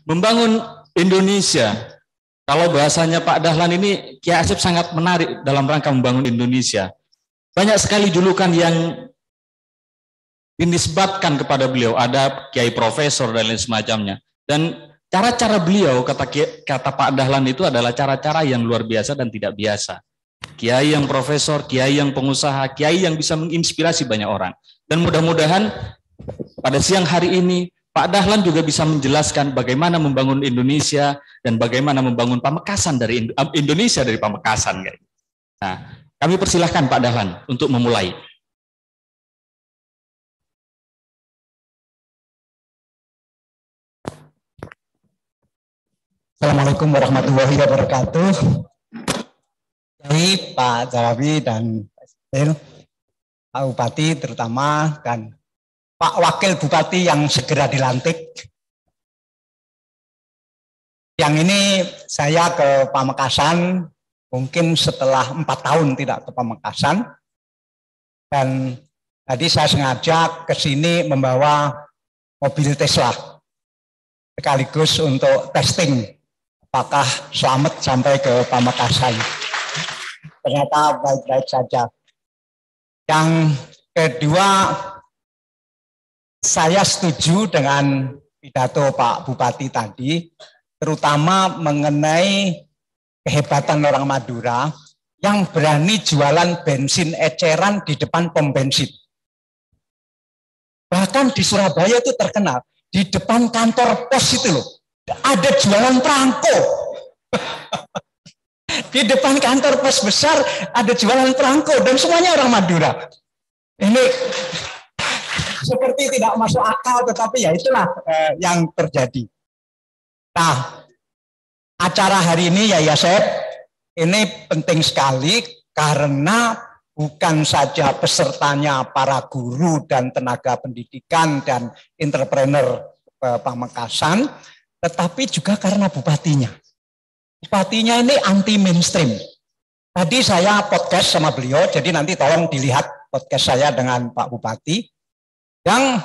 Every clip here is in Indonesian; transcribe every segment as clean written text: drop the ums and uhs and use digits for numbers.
Membangun Indonesia. Kalau bahasanya Pak Dahlan ini, Kiai Asep sangat menarik dalam rangka membangun Indonesia. Banyak sekali julukan yang dinisbatkan kepada beliau. Ada Kiai Profesor dan lain semacamnya. Dan cara-cara beliau, kata Pak Dahlan itu adalah cara-cara yang luar biasa dan tidak biasa. Kiai yang profesor, kiai yang pengusaha, kiai yang bisa menginspirasi banyak orang. Dan mudah-mudahan pada siang hari ini Pak Dahlan juga bisa menjelaskan bagaimana membangun Indonesia dan bagaimana membangun Pamekasan dari Indonesia dari Pamekasan. Nah, kami persilahkan Pak Dahlan untuk memulai. Assalamualaikum warahmatullahi wabarakatuh. Jadi Pak Jarawi dan Pak Bupati terutama dan Pak Wakil Bupati yang segera dilantik. Yang ini saya ke Pamekasan mungkin setelah 4 tahun tidak ke Pamekasan. Dan tadi saya sengaja ke sini membawa mobil Tesla sekaligus untuk testing apakah selamat sampai ke Pamekasan. Ternyata baik-baik saja. Yang kedua, saya setuju dengan pidato Pak Bupati tadi, terutama mengenai kehebatan orang Madura yang berani jualan bensin eceran di depan pom bensin. Bahkan di Surabaya itu terkenal, di depan kantor pos itu loh, ada jualan perangko. Di depan kantor pos besar ada jualan perangko dan semuanya orang Madura. Ini seperti tidak masuk akal, tetapi ya itulah yang terjadi. Nah, acara hari ini ya Asep, ini penting sekali karena bukan saja pesertanya para guru dan tenaga pendidikan dan entrepreneur Pamekasan, tetapi juga karena bupatinya. Bupatinya ini anti mainstream. Tadi saya podcast sama beliau, jadi nanti tolong dilihat podcast saya dengan Pak Bupati yang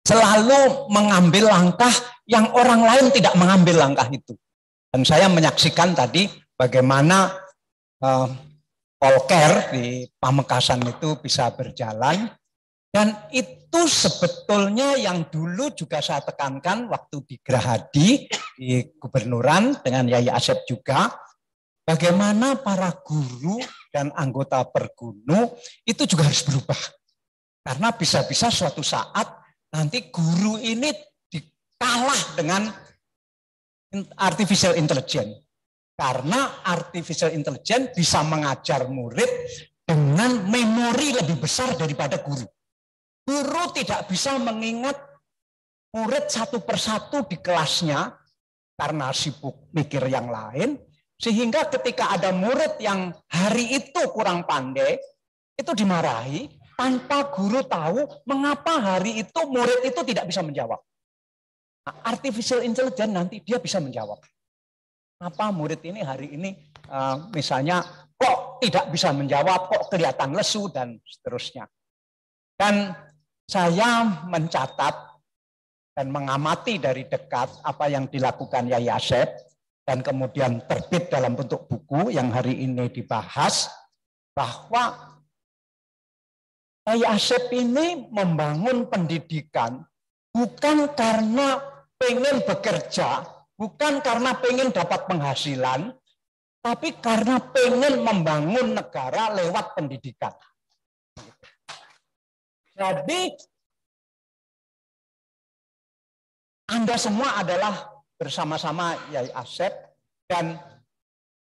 selalu mengambil langkah yang orang lain tidak mengambil langkah itu. Dan saya menyaksikan tadi bagaimana Polker di Pamekasan itu bisa berjalan. Dan itu sebetulnya yang dulu juga saya tekankan waktu di Gerahadi, di Gubernuran dengan Yai Asep juga, bagaimana para guru dan anggota Pergunu itu juga harus berubah. Karena bisa-bisa suatu saat nanti guru ini dikalah dengan artificial intelligence. Karena artificial intelligence bisa mengajar murid dengan memori lebih besar daripada guru. Guru tidak bisa mengingat murid satu persatu di kelasnya karena sibuk mikir yang lain, sehingga ketika ada murid yang hari itu kurang pandai, itu dimarahi tanpa guru tahu mengapa hari itu murid itu tidak bisa menjawab. Nah, artificial intelligence nanti dia bisa menjawab. Apa murid ini hari ini misalnya kok tidak bisa menjawab, kok kelihatan lesu dan seterusnya. Dan saya mencatat dan mengamati dari dekat apa yang dilakukan Yai Asep dan kemudian terbit dalam bentuk buku yang hari ini dibahas, bahwa Yai Asep ini membangun pendidikan bukan karena pengen bekerja, bukan karena pengen dapat penghasilan, tapi karena pengen membangun negara lewat pendidikan. Jadi, Anda semua adalah bersama-sama Yai Asep, dan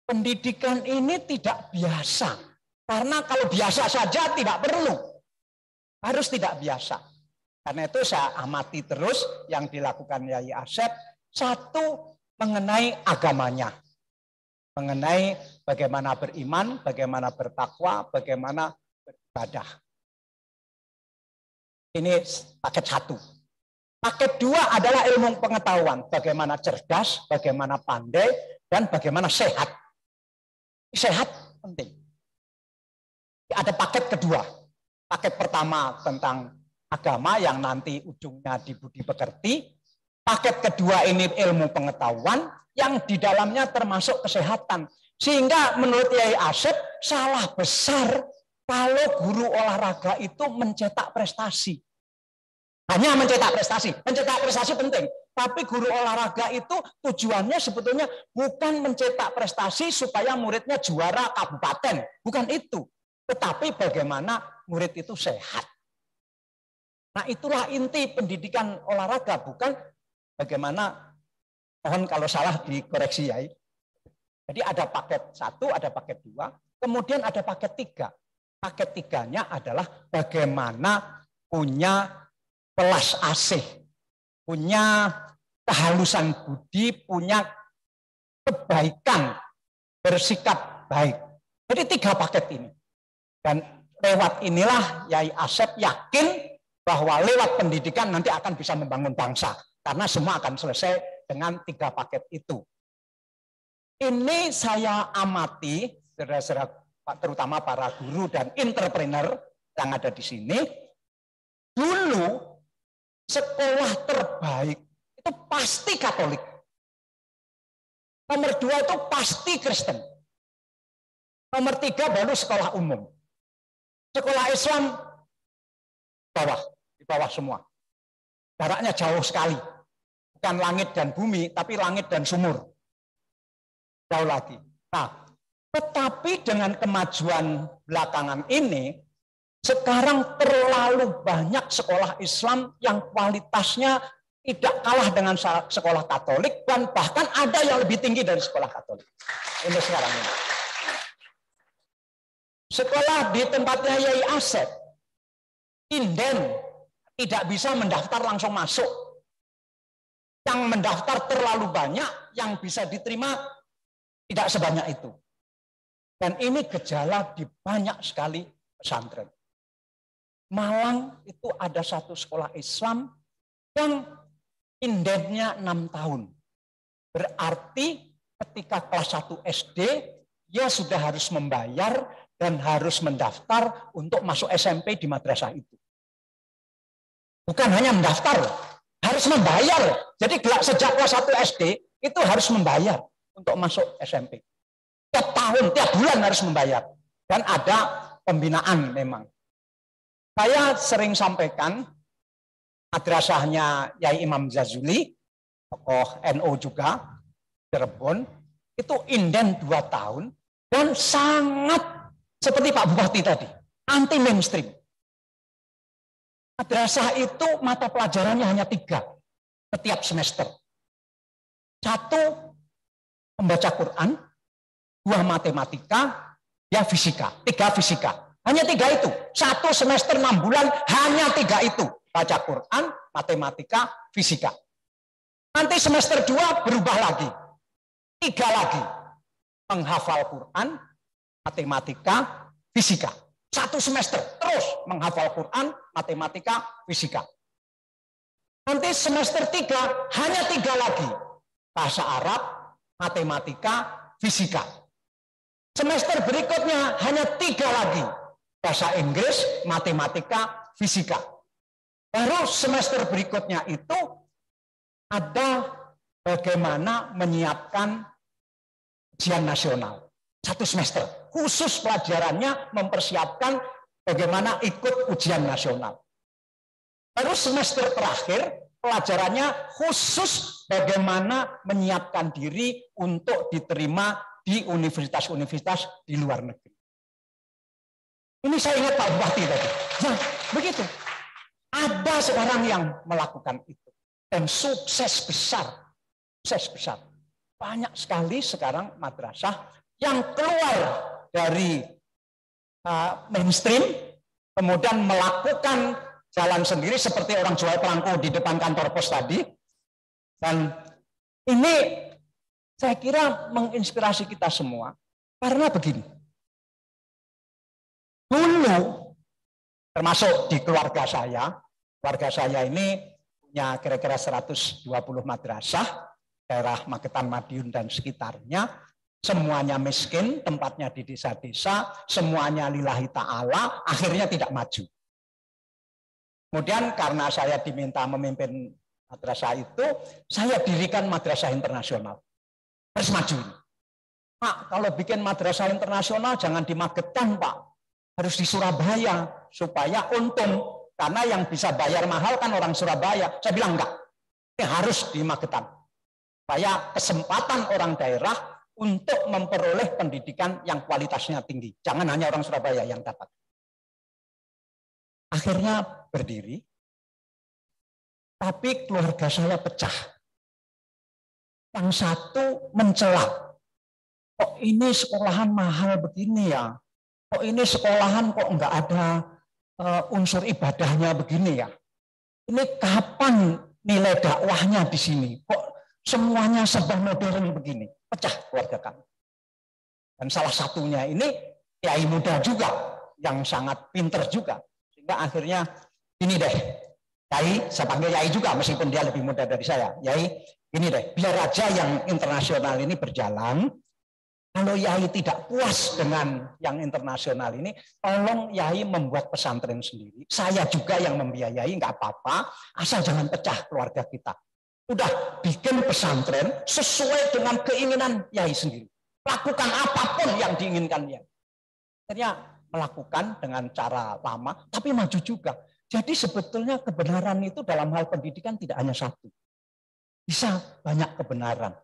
pendidikan ini tidak biasa. Karena kalau biasa saja tidak perlu. Harus tidak biasa. Karena itu saya amati terus yang dilakukan Yai Asep. Satu, mengenai agamanya. Mengenai bagaimana beriman, bagaimana bertakwa, bagaimana beribadah. Ini paket satu. Paket dua adalah ilmu pengetahuan. Bagaimana cerdas, bagaimana pandai, dan bagaimana sehat. Sehat penting. Ada paket kedua. Paket pertama tentang agama yang nanti ujungnya di budi pekerti. Paket kedua ini ilmu pengetahuan yang di dalamnya termasuk kesehatan. Sehingga menurut Yai Asep salah besar kalau guru olahraga itu mencetak prestasi. Hanya mencetak prestasi. Mencetak prestasi penting. Tapi guru olahraga itu tujuannya sebetulnya bukan mencetak prestasi supaya muridnya juara kabupaten. Bukan itu. Tetapi bagaimana murid itu sehat. Nah itulah inti pendidikan olahraga. Bukan bagaimana, mohon kalau salah dikoreksi ya. Jadi ada paket 1, ada paket 2, kemudian ada paket 3. Paket 3-nya adalah bagaimana punya pelas asih, punya kehalusan budi, punya kebaikan, bersikap baik. Jadi 3 paket ini. Dan lewat inilah Yai Asep yakin bahwa lewat pendidikan nanti akan bisa membangun bangsa. Karena semua akan selesai dengan 3 paket itu. Ini saya amati, terutama para guru dan entrepreneur yang ada di sini. Dulu sekolah terbaik itu pasti Katolik. Nomor 2 itu pasti Kristen. Nomor 3 baru sekolah umum. Sekolah Islam di bawah semua. Jaraknya jauh sekali. Bukan langit dan bumi, tapi langit dan sumur. Jauh lagi. Nah, tetapi dengan kemajuan belakangan ini, sekarang terlalu banyak sekolah Islam yang kualitasnya tidak kalah dengan sekolah Katolik, dan bahkan ada yang lebih tinggi dari sekolah Katolik. Ini sekarang ini. Sekolah di tempatnya Yai Asep, inden, tidak bisa mendaftar langsung masuk. Yang mendaftar terlalu banyak, yang bisa diterima tidak sebanyak itu. Dan ini gejala di banyak sekali pesantren. Malang itu ada satu sekolah Islam yang indennya 6 tahun. Berarti ketika kelas 1 SD, dia sudah harus membayar dan harus mendaftar untuk masuk SMP di madrasah itu. Bukan hanya mendaftar, harus membayar. Jadi sejak kelas 1 SD itu harus membayar untuk masuk SMP. Tiap tahun, tiap bulan harus membayar. Dan ada pembinaan memang. Saya sering sampaikan madrasahnya Yai Imam Zazuli, tokoh NU juga, Cirebon, itu inden 2 tahun, dan sangat seperti Pak Bupati tadi, anti mainstream. Madrasah itu mata pelajarannya hanya 3 setiap semester. 1, membaca Quran, 2 matematika, ya fisika, 3 fisika. Hanya 3 itu. 1 semester 6 bulan hanya 3 itu. Baca Quran, matematika, fisika. Nanti semester 2 berubah lagi. 3 lagi. Menghafal Quran, matematika, fisika. 1 semester terus menghafal Quran, matematika, fisika. Nanti semester 3 hanya 3 lagi. Bahasa Arab, matematika, fisika. Semester berikutnya hanya 3 lagi. Bahasa Inggris, matematika, fisika. Baru semester berikutnya itu ada bagaimana menyiapkan ujian nasional. 1 semester. Khusus pelajarannya mempersiapkan bagaimana ikut ujian nasional. Baru semester terakhir pelajarannya khusus bagaimana menyiapkan diri untuk diterima di universitas-universitas di luar negeri. Ini saya ingat Pak Bupati tadi. Nah, begitu. Ada sekarang yang melakukan itu. Dan sukses besar. Sukses besar. Banyak sekali sekarang madrasah yang keluar dari mainstream, kemudian melakukan jalan sendiri seperti orang jual perangko di depan kantor pos tadi. Dan ini saya kira menginspirasi kita semua. Karena begini. Dulu, termasuk di keluarga saya ini punya kira-kira 120 madrasah, daerah Magetan, Madiun, dan sekitarnya. Semuanya miskin, tempatnya di desa-desa, semuanya lillahi ta'ala, akhirnya tidak maju. Kemudian karena saya diminta memimpin Madrasah itu saya dirikan madrasah internasional. Harus maju. Pak, kalau bikin madrasah internasional jangan di Magetan, Pak. Harus di Surabaya supaya untung. Karena yang bisa bayar mahal kan orang Surabaya. Saya bilang enggak. Ini harus di Magetan. Supaya kesempatan orang daerah untuk memperoleh pendidikan yang kualitasnya tinggi. Jangan hanya orang Surabaya yang dapat. Akhirnya berdiri. Tapi keluarga saya pecah. Yang satu mencela. Kok ini sekolahan mahal begini ya? Kok ini sekolahan kok enggak ada unsur ibadahnya begini ya? Ini kapan nilai dakwahnya di sini? Kok semuanya serba modern begini? Pecah keluarga kami. Dan salah satunya ini kiai muda juga, yang sangat pinter juga. Sehingga akhirnya ini deh, Yai, saya panggil Yai juga meskipun dia lebih muda dari saya. Yai, ini deh, biar aja yang internasional ini berjalan. Kalau Yai tidak puas dengan yang internasional ini, tolong Yai membuat pesantren sendiri. Saya juga yang membiayai, nggak apa-apa, asal jangan pecah keluarga kita. Udah bikin pesantren sesuai dengan keinginan Yai sendiri. Lakukan apapun yang diinginkan Yai. Akhirnya melakukan dengan cara lama, tapi maju juga. Jadi sebetulnya kebenaran itu dalam hal pendidikan tidak hanya satu. Bisa banyak kebenaran.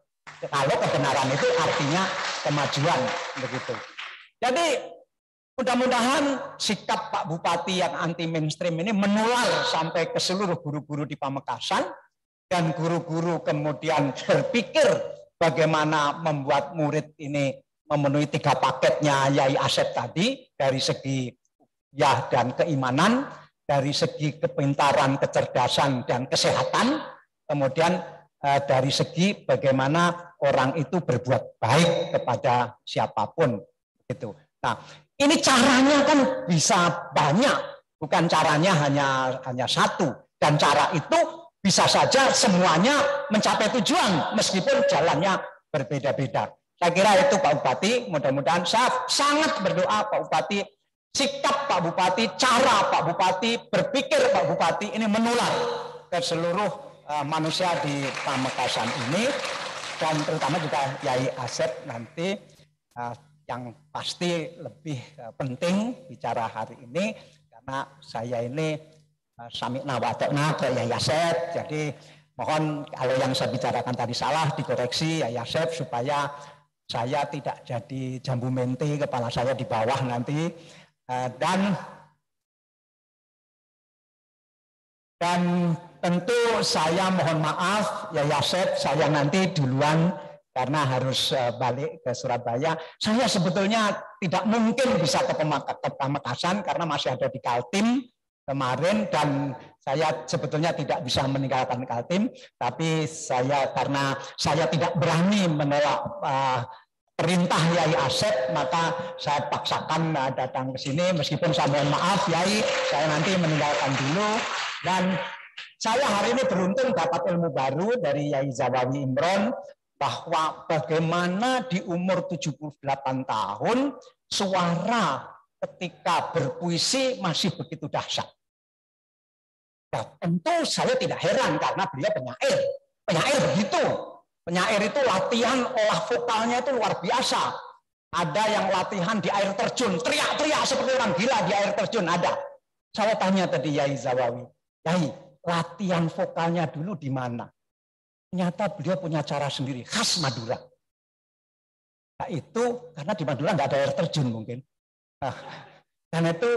Kalau kebenaran itu artinya kemajuan begitu. Jadi mudah-mudahan sikap Pak Bupati yang anti mainstream ini menular sampai ke seluruh guru-guru di Pamekasan, dan guru-guru kemudian berpikir bagaimana membuat murid ini memenuhi 3 paketnya Yai Asep tadi, dari segi ya dan keimanan, dari segi kepintaran, kecerdasan dan kesehatan, kemudian dari segi bagaimana orang itu berbuat baik kepada siapapun gitu. Nah, ini caranya kan bisa banyak, bukan caranya hanya satu, dan cara itu bisa saja semuanya mencapai tujuan meskipun jalannya berbeda-beda. Saya kira itu Pak Bupati, mudah-mudahan saya sangat berdoa Pak Bupati, sikap Pak Bupati, cara Pak Bupati, berpikir Pak Bupati ini menular ke seluruh manusia di Pamekasan ini, dan terutama juga Yai Asep nanti yang pasti lebih penting bicara hari ini, karena saya ini sami'na wa ata'na ke Yai Asep. Jadi mohon kalau yang saya bicarakan tadi salah dikoreksi Yai Asep supaya saya tidak jadi jambu mente kepala saya di bawah nanti. Dan tentu saya mohon maaf Yai Asep, saya nanti duluan karena harus balik ke Surabaya. Saya sebetulnya tidak mungkin bisa ke Pamekasan karena masih ada di Kaltim kemarin, dan saya sebetulnya tidak bisa meninggalkan Kaltim, tapi karena saya tidak berani menolak perintah Yai Asep, maka saya paksakan datang ke sini. Meskipun saya mohon maaf Yai, saya nanti meninggalkan dulu. Dan saya hari ini beruntung dapat ilmu baru dari Yai Zawawi Imron, bahwa bagaimana di umur 78 tahun suara ketika berpuisi masih begitu dahsyat. Nah, tentu saya tidak heran karena beliau penyair. Penyair begitu. Penyair itu latihan olah vokalnya itu luar biasa. Ada yang latihan di air terjun, teriak-teriak seperti orang gila di air terjun, ada. Saya tanya tadi Yai Zawawi, Yai, latihan vokalnya dulu di mana? Ternyata beliau punya cara sendiri, khas Madura. Nah, itu karena di Madura nggak ada air terjun mungkin. Nah, karena itu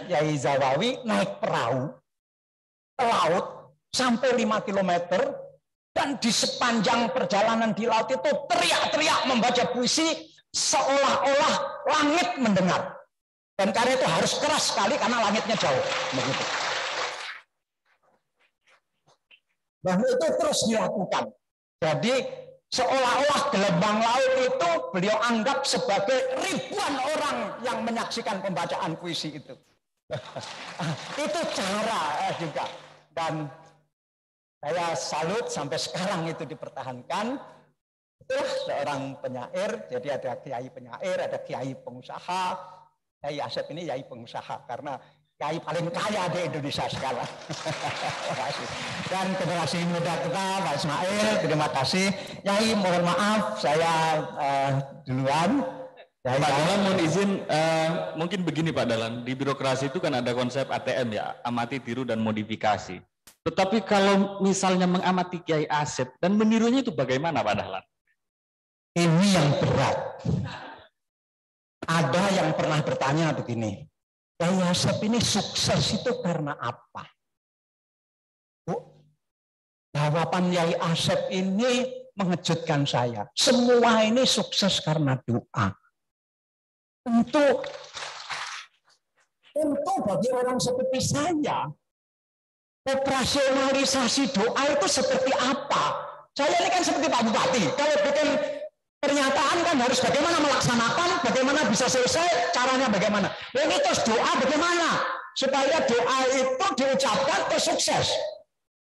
Yai Zawawi naik perahu ke laut sampai 5 km, dan di sepanjang perjalanan di laut itu teriak-teriak membaca puisi seolah-olah langit mendengar. Dan karena itu harus keras sekali karena langitnya jauh. Begitu. Bahwa itu terus dilakukan. Jadi seolah-olah gelombang laut itu beliau anggap sebagai ribuan orang yang menyaksikan pembacaan puisi itu. Itu cara juga. Dan saya salut sampai sekarang itu dipertahankan. Itulah seorang penyair. Jadi ada kiai penyair, ada kiai pengusaha. Yai Asep ini yai pengusaha karena Kiai paling kaya di Indonesia sekarang. Dan generasi muda kita, Pak Ismail, terima kasih. Yai, mohon maaf, saya duluan. Pak Dahlan mohon izin, mungkin begini Pak Dahlan, di birokrasi itu kan ada konsep ATM ya, amati, tiru, dan modifikasi. Tetapi kalau misalnya mengamati Kiai Asep dan menirunya itu bagaimana Pak Dahlan? Ini yang berat. Ada yang pernah bertanya begini, Kiai Asep ini sukses itu karena apa? Bu, jawaban Kiai Asep ini mengejutkan saya. Semua ini sukses karena doa. Untuk bagi orang seperti saya, operasionalisasi doa itu seperti apa? Saya ini kan seperti Pak Bupati. Kalau bikin pernyataan kan harus bagaimana melaksanakan, bagaimana bisa selesai, caranya bagaimana. Ini terus doa bagaimana? Supaya doa itu diucapkan terus sukses.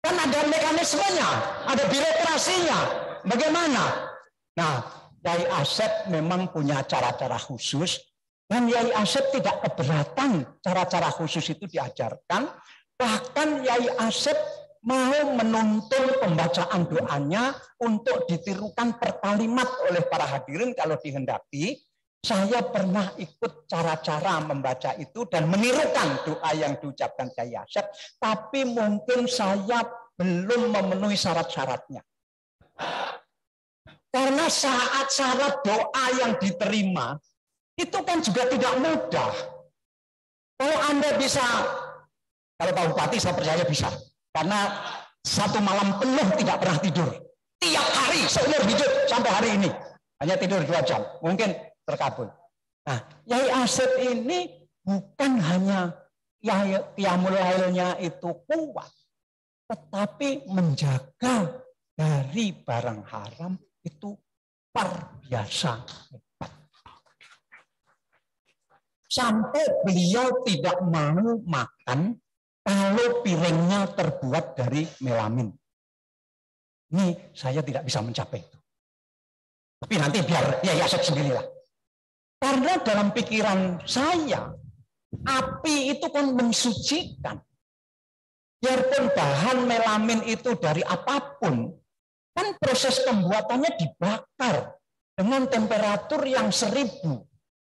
Kan ada mekanismenya, ada birokrasinya. Bagaimana? Nah, Yai Asep memang punya cara-cara khusus, dan Yai Asep tidak keberatan cara-cara khusus itu diajarkan. Bahkan Yai Asep mau menuntun pembacaan doanya untuk ditirukan per kalimat oleh para hadirin kalau dihendaki. Saya pernah ikut cara-cara membaca itu dan menirukan doa yang diucapkan Yai Asep, tapi mungkin saya belum memenuhi syarat-syaratnya. Karena saat syarat doa yang diterima, itu kan juga tidak mudah. Kalau Anda bisa, kalau Pak Bupati saya percaya bisa. Karena satu malam penuh tidak pernah tidur. Tiap hari, seumur hidup sampai hari ini. Hanya tidur 2 jam. Mungkin terkabul. Nah, Yai Asep ini bukan hanya qiyamul lailnya itu kuat. Tetapi menjaga dari barang haram itu luar biasa hebat. Sampai beliau tidak mau makan kalau piringnya terbuat dari melamin. Ini saya tidak bisa mencapai itu. Tapi nanti biar Yai Asep sendirilah. Karena dalam pikiran saya, api itu kan mensucikan. Biarpun bahan melamin itu dari apapun, kan proses pembuatannya dibakar dengan temperatur yang 1000.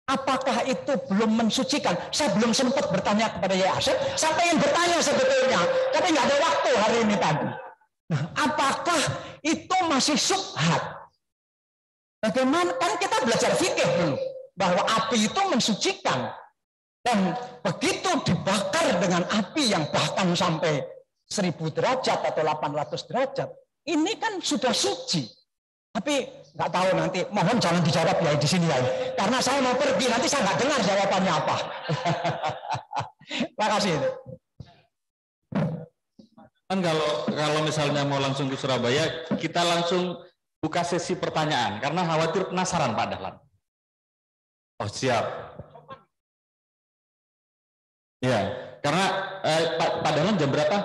Apakah itu belum mensucikan? Saya belum sempat bertanya kepada Yai Asep. Saya ingin bertanya sebetulnya, tapi nggak ada waktu hari ini tadi. Nah, apakah itu masih syubhat? Bagaimana? Kan kita belajar fikih dulu bahwa api itu mensucikan. Dan begitu dibakar dengan api yang bahkan sampai 1000 derajat atau 800 derajat, ini kan sudah suci. Tapi nggak tahu nanti, mohon jangan dijawab ya di sini ya. Karena saya mau pergi, nanti saya nggak dengar jawabannya apa. Terima kasih. Kan kalau misalnya mau langsung ke Surabaya, kita langsung buka sesi pertanyaan. Karena khawatir penasaran Pak Dahlan. Oh siap. Ya, karena Pak Dahlan jam berapa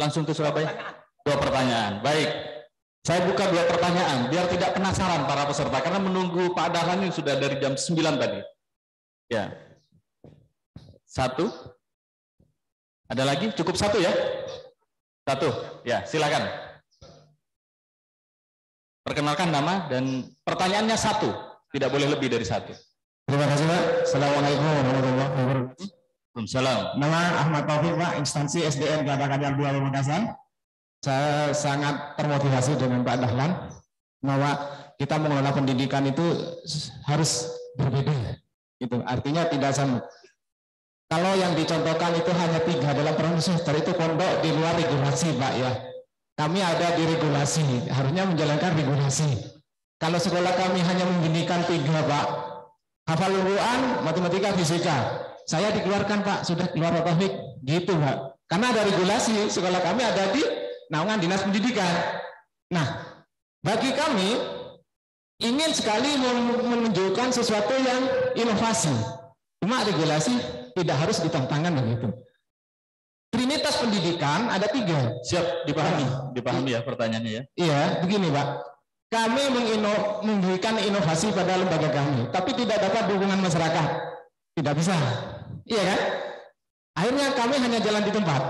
langsung ke Surabaya? 2 pertanyaan. Baik. Saya buka 2 pertanyaan, biar tidak penasaran para peserta, karena menunggu Pak Dahlan ini sudah dari jam 9 tadi. Ya. 1. Ada lagi? Cukup 1 ya? 1. Ya, silakan. Perkenalkan nama dan pertanyaannya 1. Tidak boleh lebih dari 1. Terima kasih Pak. Assalamualaikum warahmatullahi wabarakatuh. Waalaikumsalam. Nama Ahmad Taufik Pak, instansi SDN Kelapa Gading 2 Makassar. Saya sangat termotivasi dengan Pak Dahlan bahwa kita mengelola pendidikan itu harus berbeda. Itu artinya tidak sama. Kalau yang dicontohkan itu hanya 3 dalam proses itu pondok di luar regulasi Pak ya. Kami ada di regulasi, harusnya menjalankan regulasi. Kalau sekolah kami hanya membindikan 3 Pak, hafal Quran, matematika, fisika. Saya dikeluarkan Pak, sudah keluar Pak Taufik, gitu Pak. Karena ada regulasi, sekolah kami ada di naungan dinas pendidikan. Nah, bagi kami ingin sekali menunjukkan sesuatu yang inovasi. Cuma regulasi tidak harus ditentangkan begitu. Trinitas pendidikan ada 3. Siap, dipahami ya pertanyaannya ya. Iya, begini Pak. Kami memberikan inovasi pada lembaga kami, tapi tidak dapat dukungan masyarakat. Tidak bisa. Iya kan? Akhirnya kami hanya jalan di tempat.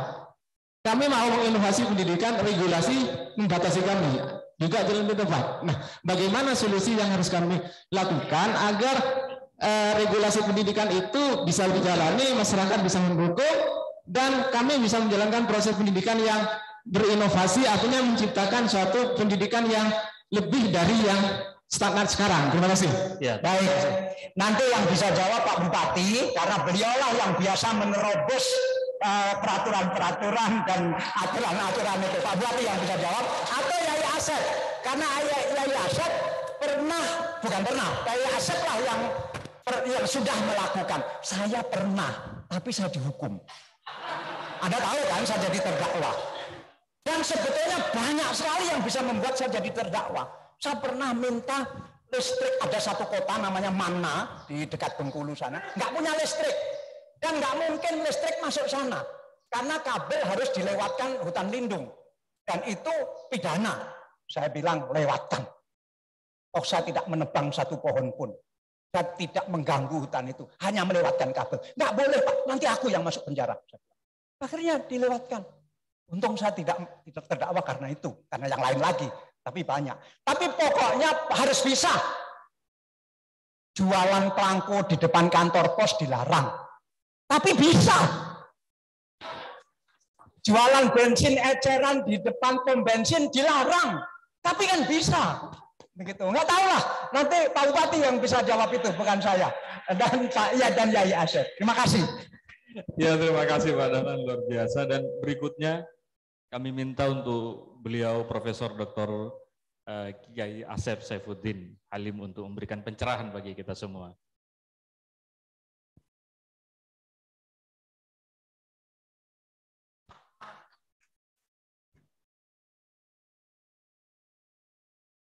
Kami mau menginovasi pendidikan, regulasi membatasi kami, juga jalan di tempat. Nah, bagaimana solusi yang harus kami lakukan agar regulasi pendidikan itu bisa dijalani, masyarakat bisa mendukung, dan kami bisa menjalankan proses pendidikan yang berinovasi, artinya menciptakan suatu pendidikan yang lebih dari yang standar sekarang. Terima kasih. Ya, baik. Nanti yang bisa jawab Pak Bupati, karena beliaulah yang biasa menerobos peraturan-peraturan dan aturan-aturan itu. Pak Bupati yang bisa jawab, atau Yai Asep, karena Yai Asep Yai Asep lah yang sudah melakukan. Saya pernah, tapi saya dihukum. Anda tahu kan, saya jadi terdakwa. Dan sebetulnya banyak sekali yang bisa membuat saya jadi terdakwa. Saya pernah minta listrik, ada satu kota namanya Mana di dekat Bengkulu sana, nggak punya listrik. Dan nggak mungkin listrik masuk sana, karena kabel harus dilewatkan hutan lindung. Dan itu pidana. Saya bilang lewatkan. Oh, saya tidak menebang satu pohon pun. Saya tidak mengganggu hutan itu, hanya melewatkan kabel. Nggak boleh Pak, nanti aku yang masuk penjara. Akhirnya dilewatkan. Untung saya tidak terdakwa karena itu, karena yang lain lagi. Tapi banyak. Tapi pokoknya harus bisa. Jualan pelangko di depan kantor pos dilarang. Tapi bisa. Jualan bensin eceran di depan pom bensin dilarang. Tapi kan bisa. Begitu. Nggak tahu lah. Nanti Pak Bupati yang bisa jawab itu, bukan saya. Dan Pak dan Yai Asep. Terima kasih. Ya, terima kasih Pak Dahlan, luar biasa. Dan berikutnya kami minta untuk beliau Profesor Dr. Kiai Asep Saifuddin Halim untuk memberikan pencerahan bagi kita semua.